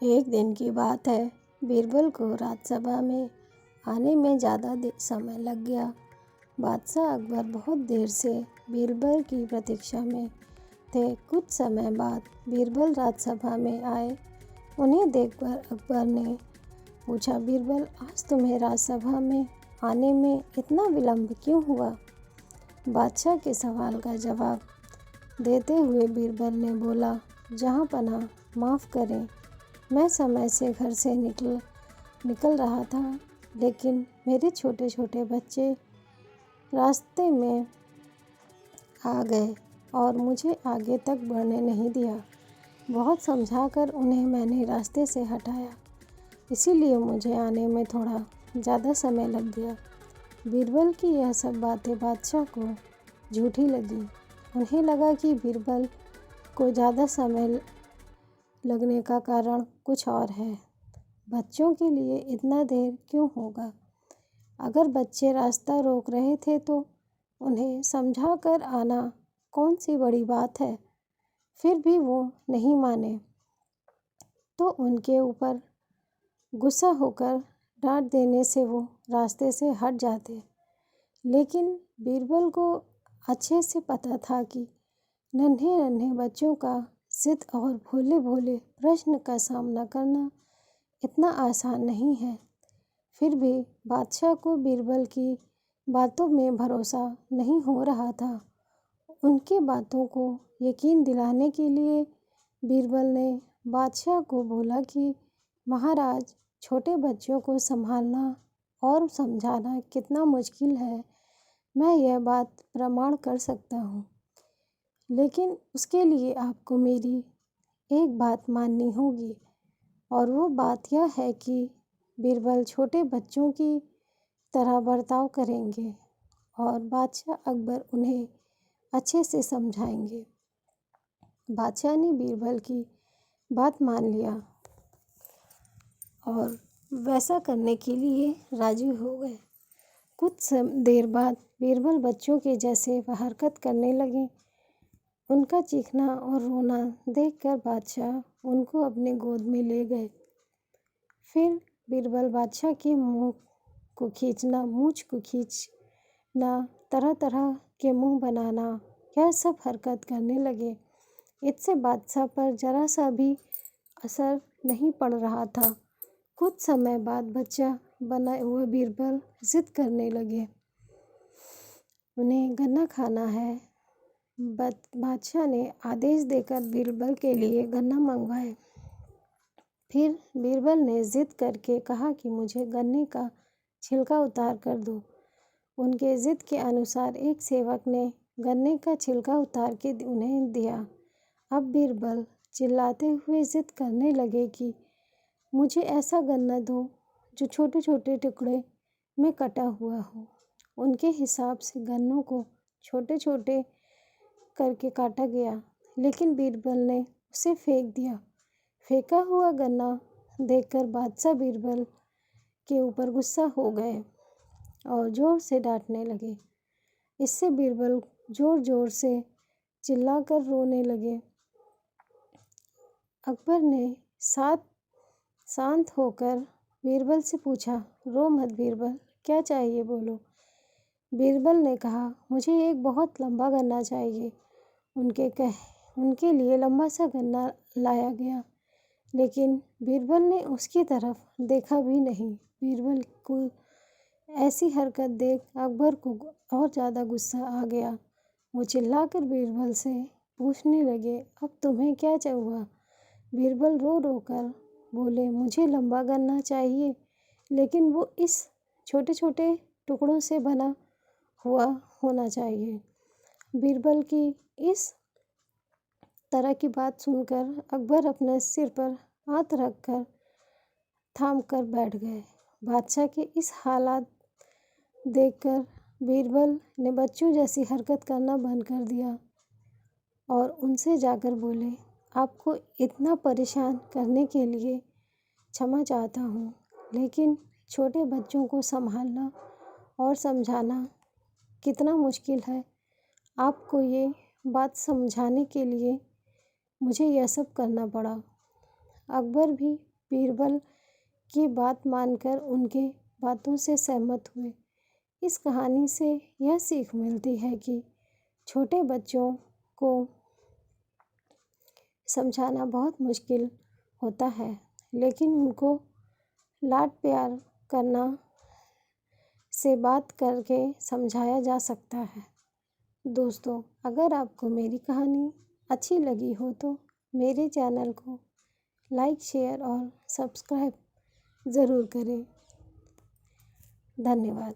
एक दिन की बात है। बीरबल को राजसभा में आने में ज़्यादा समय लग गया। बादशाह अकबर बहुत देर से बीरबल की प्रतीक्षा में थे। कुछ समय बाद बीरबल राजसभा में आए। उन्हें देखकर अकबर ने पूछा, बीरबल, आज तुम्हें राजसभा में आने में इतना विलंब क्यों हुआ? बादशाह के सवाल का जवाब देते हुए बीरबल ने बोला, जहाँपनाह, माफ़ करें, मैं समय से घर से निकल रहा था, लेकिन मेरे छोटे छोटे बच्चे रास्ते में आ गए और मुझे आगे तक बढ़ने नहीं दिया। बहुत समझाकर उन्हें मैंने रास्ते से हटाया, इसीलिए मुझे आने में थोड़ा ज़्यादा समय लग गया। बीरबल की यह सब बातें बादशाह को झूठी लगी। उन्हें लगा कि बीरबल को ज़्यादा समय लगने का कारण कुछ और है। बच्चों के लिए इतना देर क्यों होगा? अगर बच्चे रास्ता रोक रहे थे तो उन्हें समझा कर आना कौन सी बड़ी बात है। फिर भी वो नहीं माने तो उनके ऊपर गुस्सा होकर डांट देने से वो रास्ते से हट जाते। लेकिन बीरबल को अच्छे से पता था कि नन्हे नन्हे बच्चों का जिद और भोले भोले प्रश्न का सामना करना इतना आसान नहीं है। फिर भी बादशाह को बीरबल की बातों में भरोसा नहीं हो रहा था। उनके बातों को यकीन दिलाने के लिए बीरबल ने बादशाह को बोला कि महाराज, छोटे बच्चों को संभालना और समझाना कितना मुश्किल है, मैं यह बात प्रमाण कर सकता हूँ। लेकिन उसके लिए आपको मेरी एक बात माननी होगी, और वो बात यह है कि बीरबल छोटे बच्चों की तरह बर्ताव करेंगे और बादशाह अकबर उन्हें अच्छे से समझाएंगे। बादशाह ने बीरबल की बात मान लिया और वैसा करने के लिए राजी हो गए। कुछ देर बाद बीरबल बच्चों के जैसे हरकत करने लगे। उनका चीखना और रोना देखकर बादशाह उनको अपने गोद में ले गए। फिर बीरबल बादशाह के मुंह को खींचना, मूंछ को खींचना, तरह तरह के मुंह बनाना, यह सब हरकत करने लगे। इससे बादशाह पर जरा सा भी असर नहीं पड़ रहा था। कुछ समय बाद बच्चा बना हुआ बीरबल जिद करने लगे, उन्हें गन्ना खाना है। बादशाह ने आदेश देकर बीरबल के लिए गन्ना मंगवाए। फिर बीरबल ने जिद करके कहा कि मुझे गन्ने का छिलका उतार कर दो। उनके जिद के अनुसार एक सेवक ने गन्ने का छिलका उतार के उन्हें दिया। अब बीरबल चिल्लाते हुए जिद करने लगे कि मुझे ऐसा गन्ना दो जो छोटे छोटे टुकड़े में कटा हुआ हो। उनके हिसाब से गन्नों को छोटे छोटे करके काटा गया, लेकिन बीरबल ने उसे फेंक दिया। फेंका हुआ गन्ना देखकर बादशाह बीरबल के ऊपर गुस्सा हो गए और जोर से डांटने लगे। इससे बीरबल जोर जोर से चिल्लाकर रोने लगे। अकबर ने शांत होकर बीरबल से पूछा, रो मत बीरबल, क्या चाहिए बोलो। बीरबल ने कहा, मुझे एक बहुत लंबा गन्ना चाहिए। उनके लिए लंबा सा गन्ना लाया गया, लेकिन बीरबल ने उसकी तरफ देखा भी नहीं। बीरबल को ऐसी हरकत देख अकबर को और ज़्यादा गुस्सा आ गया। वो चिल्लाकर बीरबल से पूछने लगे, अब तुम्हें क्या हुआ? बीरबल रो रो कर बोले, मुझे लंबा गन्ना चाहिए, लेकिन वो इस छोटे छोटे टुकड़ों से बना हुआ होना चाहिए। बीरबल की इस तरह की बात सुनकर अकबर अपने सिर पर हाथ रखकर थाम कर बैठ गए। बादशाह के इस हालात देखकर बीरबल ने बच्चों जैसी हरकत करना बंद कर दिया और उनसे जाकर बोले, आपको इतना परेशान करने के लिए क्षमा चाहता हूँ, लेकिन छोटे बच्चों को संभालना और समझाना कितना मुश्किल है। आपको ये बात समझाने के लिए मुझे यह सब करना पड़ा। अकबर भी बीरबल की बात मानकर उनके बातों से सहमत हुए। इस कहानी से यह सीख मिलती है कि छोटे बच्चों को समझाना बहुत मुश्किल होता है, लेकिन उनको लाड प्यार करना से बात करके समझाया जा सकता है। दोस्तों, अगर आपको मेरी कहानी अच्छी लगी हो तो मेरे चैनल को लाइक, शेयर और सब्सक्राइब ज़रूर करें। धन्यवाद।